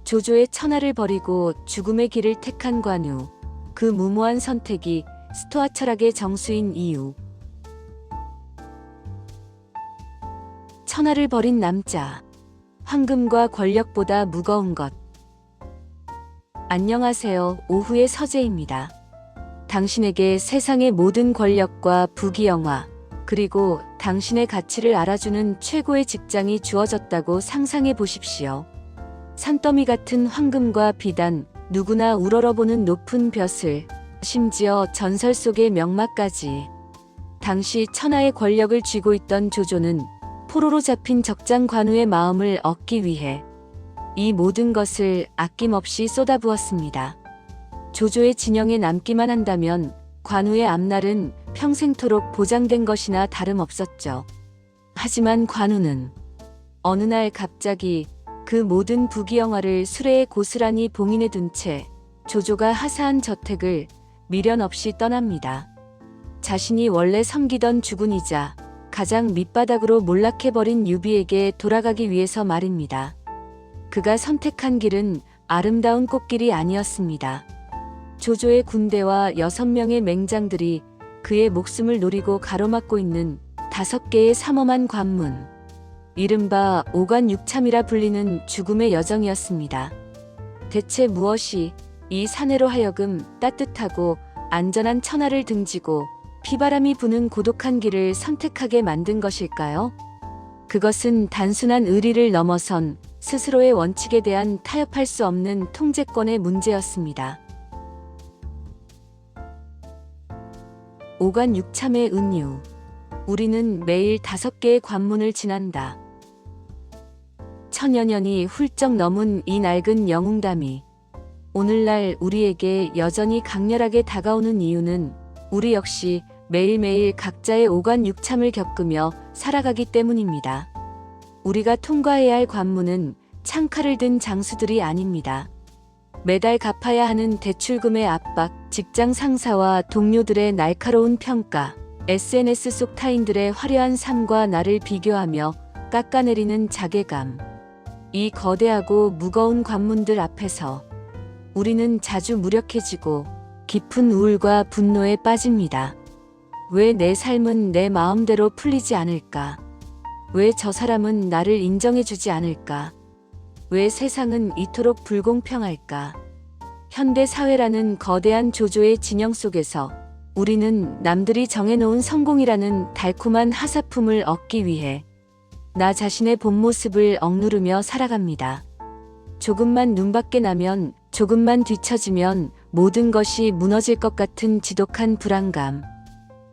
조조의 천하를 버리고 죽음의 길을 택한 관우. 그 무모한 선택이 스토아 철학의 정수인 이유. 천하를 버린 남자. 황금과 권력보다 무거운 것. 안녕하세요. 오후의 서재입니다. 당신에게 세상의 모든 권력과 부귀영화, 그리고 당신의 가치를 알아주는 최고의 직장이 주어졌다고 상상해 보십시오. 산더미 같은 황금과 비단, 누구나 우러러보는 높은 벼슬, 심지어 전설 속의 명마까지. 당시 천하의 권력을 쥐고 있던 조조는 포로로 잡힌 적장 관우의 마음을 얻기 위해 이 모든 것을 아낌없이 쏟아부었습니다. 조조의 진영에 남기만 한다면 관우의 앞날은 평생토록 보장된 것이나 다름없었죠. 하지만 관우는 어느 날 갑자기 그 모든 부귀영화를 수레에 고스란히 봉인해 둔 채 조조가 하사한 저택을 미련 없이 떠납니다. 자신이 원래 섬기던 주군이자 가장 밑바닥으로 몰락해버린 유비에게 돌아가기 위해서 말입니다. 그가 선택한 길은 아름다운 꽃길이 아니었습니다. 조조의 군대와 6명의 맹장들이 그의 목숨을 노리고 가로막고 있는 5개의 삼엄한 관문, 이른바 오관육참이라 불리는 죽음의 여정이었습니다. 대체 무엇이 이 사내로 하여금 따뜻하고 안전한 천하를 등지고 피바람이 부는 고독한 길을 선택하게 만든 것일까요? 그것은 단순한 의리를 넘어선 스스로의 원칙에 대한 타협할 수 없는 통제권의 문제였습니다. 오관육참의 은유. 우리는 매일 5개의 관문을 지난다. 천여 년이 훌쩍 넘은 이 낡은 영웅담이 오늘날 우리에게 여전히 강렬하게 다가오는 이유는 우리 역시 매일매일 각자의 오관육참을 겪으며 살아가기 때문입니다. 우리가 통과해야 할 관문은 창칼을 든 장수들이 아닙니다. 매달 갚아야 하는 대출금의 압박, 직장 상사와 동료들의 날카로운 평가, SNS 속 타인들의 화려한 삶과 나를 비교하며 깎아내리는 자괴감. 이 거대하고 무거운 관문들 앞에서 우리는 자주 무력해지고 깊은 우울과 분노에 빠집니다. 왜 내 삶은 내 마음대로 풀리지 않을까? 왜 저 사람은 나를 인정해주지 않을까? 왜 세상은 이토록 불공평할까? 현대 사회라는 거대한 조조의 진영 속에서 우리는 남들이 정해놓은 성공이라는 달콤한 하사품을 얻기 위해 나 자신의 본 모습을 억누르며 살아갑니다. 조금만 눈밖에 나면, 조금만 뒤처지면 모든 것이 무너질 것 같은 지독한 불안감.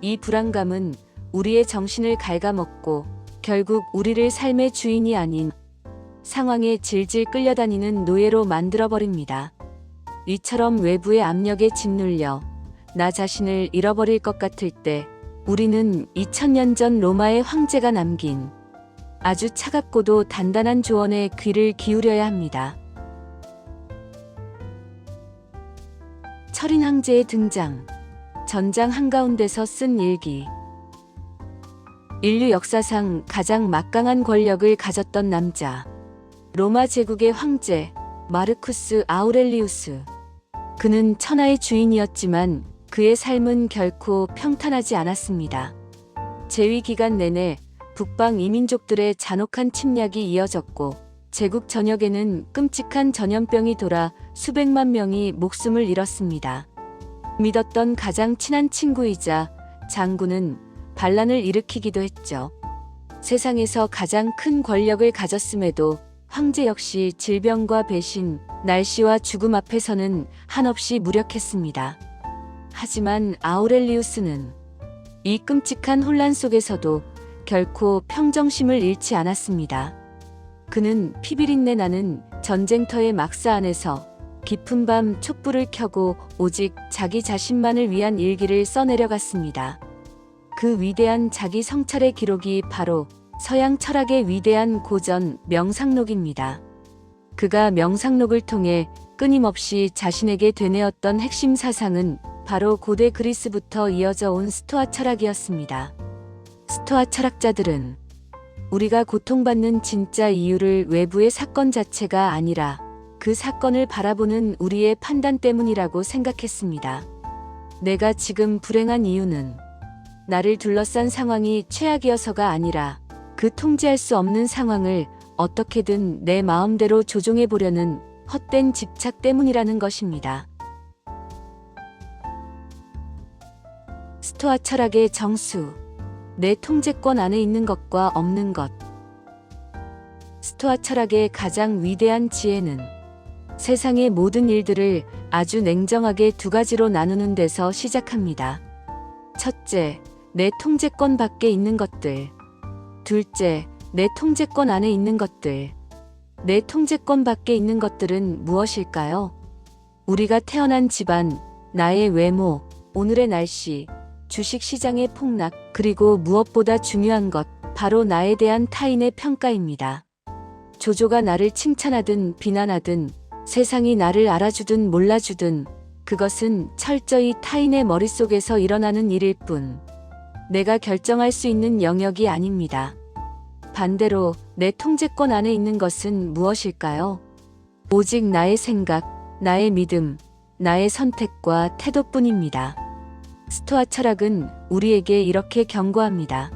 이 불안감은 우리의 정신을 갉아먹고 결국 우리를 삶의 주인이 아닌 상황에 질질 끌려다니는 노예로 만들어버립니다. 이처럼 외부의 압력에 짓눌려 나 자신을 잃어버릴 것 같을 때 우리는 2000년 전 로마의 황제가 남긴 아주 차갑고도 단단한 조언에 귀를 기울여야 합니다. 철인 황제의 등장. 전장 한가운데서 쓴 일기. 인류 역사상 가장 막강한 권력을 가졌던 남자. 로마 제국의 황제 마르쿠스 아우렐리우스. 그는 천하의 주인이었지만 그의 삶은 결코 평탄하지 않았습니다. 재위 기간 내내 북방 이민족들의 잔혹한 침략이 이어졌고 제국 전역에는 끔찍한 전염병이 돌아 수백만 명이 목숨을 잃었습니다. 믿었던 가장 친한 친구이자 장군은 반란을 일으키기도 했죠. 세상에서 가장 큰 권력을 가졌음에도 황제 역시 질병과 배신, 날씨와 죽음 앞에서는 한없이 무력했습니다. 하지만 아우렐리우스는 이 끔찍한 혼란 속에서도 결코 평정심을 잃지 않았습니다. 그는 피비린내 나는 전쟁터의 막사 안에서 깊은 밤 촛불을 켜고 오직 자기 자신만을 위한 일기를 써내려갔습니다. 그 위대한 자기 성찰의 기록이 바로 서양 철학의 위대한 고전 명상록입니다. 그가 명상록을 통해 끊임없이 자신에게 되뇌었던 핵심 사상은 바로 고대 그리스부터 이어져 온 스토아 철학이었습니다. 스토아 철학자들은 우리가 고통받는 진짜 이유를 외부의 사건 자체가 아니라 그 사건을 바라보는 우리의 판단 때문이라고 생각했습니다. 내가 지금 불행한 이유는 나를 둘러싼 상황이 최악이어서가 아니라 그 통제할 수 없는 상황을 어떻게든 내 마음대로 조종해 보려는 헛된 집착 때문이라는 것입니다. 스토아 철학의 정수. 내 통제권 안에 있는 것과 없는 것. 스토아 철학의 가장 위대한 지혜는 세상의 모든 일들을 아주 냉정하게 두 가지로 나누는 데서 시작합니다. 첫째, 내 통제권 밖에 있는 것들. 둘째, 내 통제권 안에 있는 것들. 내 통제권 밖에 있는 것들은 무엇일까요? 우리가 태어난 집안, 나의 외모, 오늘의 날씨, 주식시장의 폭락, 그리고 무엇보다 중요한 것, 바로 나에 대한 타인의 평가입니다. 조조가 나를 칭찬하든 비난하든, 세상이 나를 알아주든 몰라주든, 그것은 철저히 타인의 머릿속에서 일어나는 일일 뿐, 내가 결정할 수 있는 영역이 아닙니다. 반대로 내 통제권 안에 있는 것은 무엇일까요? 오직 나의 생각, 나의 믿음, 나의 선택과 태도뿐입니다. 스토아 철학은 우리에게 이렇게 경고합니다.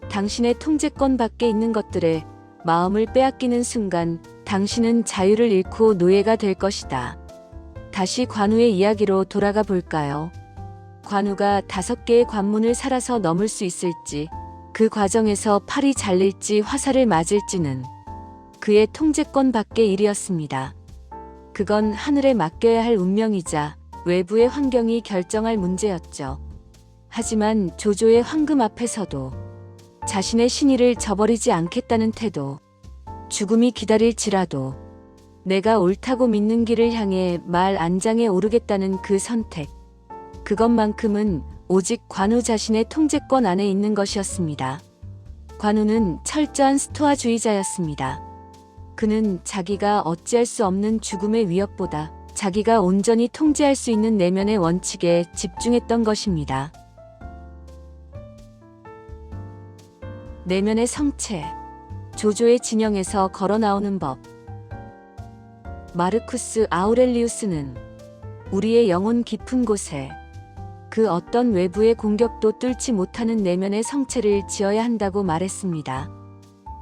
당신의 통제권 밖에 있는 것들에 마음을 빼앗기는 순간 당신은 자유를 잃고 노예가 될 것이다. 다시 관우의 이야기로 돌아가 볼까요? 관우가 5개의 관문을 살아서 넘을 수 있을지, 그 과정에서 팔이 잘릴지 화살을 맞을지는 그의 통제권 밖의 일이었습니다. 그건 하늘에 맡겨야 할 운명이자 외부의 환경이 결정할 문제였죠. 하지만 조조의 황금 앞에서도 자신의 신의를 저버리지 않겠다는 태도, 죽음이 기다릴지라도 내가 옳다고 믿는 길을 향해 말 안장에 오르겠다는 그 선택, 그것만큼은 오직 관우 자신의 통제권 안에 있는 것이었습니다. 관우는 철저한 스토아주의자였습니다. 그는 자기가 어찌할 수 없는 죽음의 위협보다 자기가 온전히 통제할 수 있는 내면의 원칙에 집중했던 것입니다. 내면의 성체. 조조의 진영에서 걸어 나오는 법. 마르쿠스 아우렐리우스는 우리의 영혼 깊은 곳에 그 어떤 외부의 공격도 뚫지 못하는 내면의 성체를 지어야 한다고 말했습니다.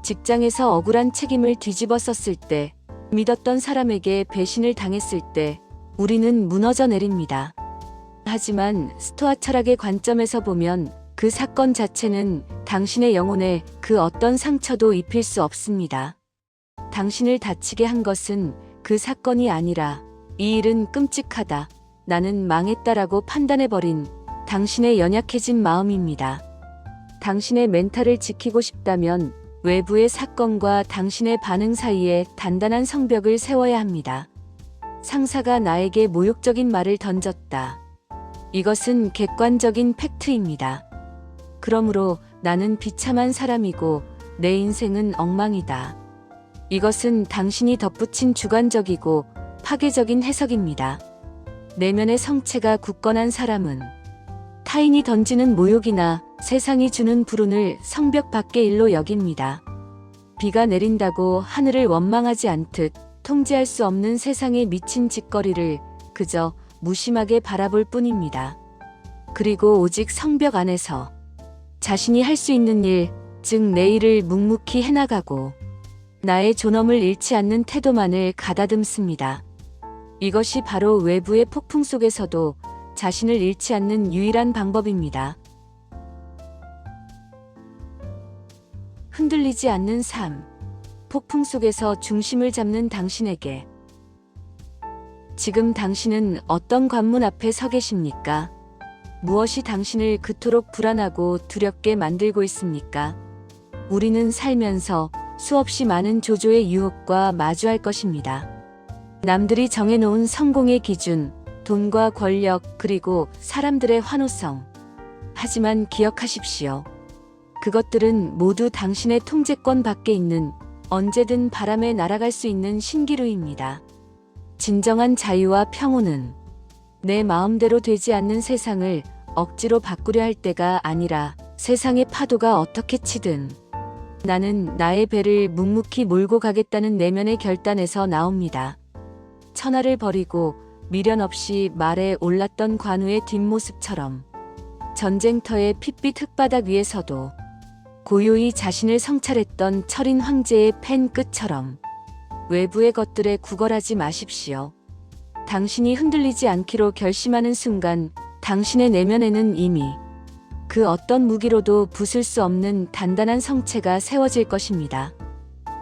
직장에서 억울한 책임을 뒤집어 썼을 때, 믿었던 사람에게 배신을 당했을 때 우리는 무너져 내립니다. 하지만 스토아 철학의 관점에서 보면 그 사건 자체는 당신의 영혼에 그 어떤 상처도 입힐 수 없습니다. 당신을 다치게 한 것은 그 사건이 아니라 이 일은 끔찍하다, 나는 망했다라고 판단해버린 당신의 연약해진 마음입니다. 당신의 멘탈을 지키고 싶다면 외부의 사건과 당신의 반응 사이에 단단한 성벽을 세워야 합니다. 상사가 나에게 모욕적인 말을 던졌다. 이것은 객관적인 팩트입니다. 그러므로 나는 비참한 사람이고 내 인생은 엉망이다. 이것은 당신이 덧붙인 주관적이고 파괴적인 해석입니다. 내면의 성체가 굳건한 사람은 타인이 던지는 모욕이나 세상이 주는 불운을 성벽 밖의 일로 여깁니다. 비가 내린다고 하늘을 원망하지 않듯 통제할 수 없는 세상에 미친 짓거리를 그저 무심하게 바라볼 뿐입니다. 그리고 오직 성벽 안에서 자신이 할 수 있는 일, 즉 내 일을 묵묵히 해나가고 나의 존엄을 잃지 않는 태도만을 가다듬습니다. 이것이 바로 외부의 폭풍 속에서도 자신을 잃지 않는 유일한 방법입니다. 흔들리지 않는 삶. 폭풍 속에서 중심을 잡는 당신에게 지금 당신은 어떤 관문 앞에 서 계십니까? 무엇이 당신을 그토록 불안하고 두렵게 만들고 있습니까? 우리는 살면서 수없이 많은 조조의 유혹과 마주할 것입니다. 남들이 정해놓은 성공의 기준, 돈과 권력, 그리고 사람들의 환호성. 하지만 기억하십시오. 그것들은 모두 당신의 통제권 밖에 있는 언제든 바람에 날아갈 수 있는 신기루입니다. 진정한 자유와 평온은 내 마음대로 되지 않는 세상을 억지로 바꾸려 할 때가 아니라 세상의 파도가 어떻게 치든 나는 나의 배를 묵묵히 몰고 가겠다는 내면의 결단에서 나옵니다. 천하를 버리고 미련 없이 말에 올랐던 관우의 뒷모습처럼 전쟁터의 핏빛 흙바닥 위에서도 고요히 자신을 성찰했던 철인 황제의 펜 끝처럼 외부의 것들에 구걸하지 마십시오. 당신이 흔들리지 않기로 결심하는 순간 당신의 내면에는 이미 그 어떤 무기로도 부술 수 없는 단단한 성체가 세워질 것입니다.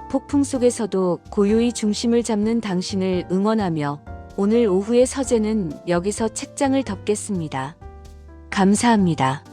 폭풍 속에서도 고요히 중심을 잡는 당신을 응원하며 오늘 오후의 서재는 여기서 책장을 덮겠습니다. 감사합니다.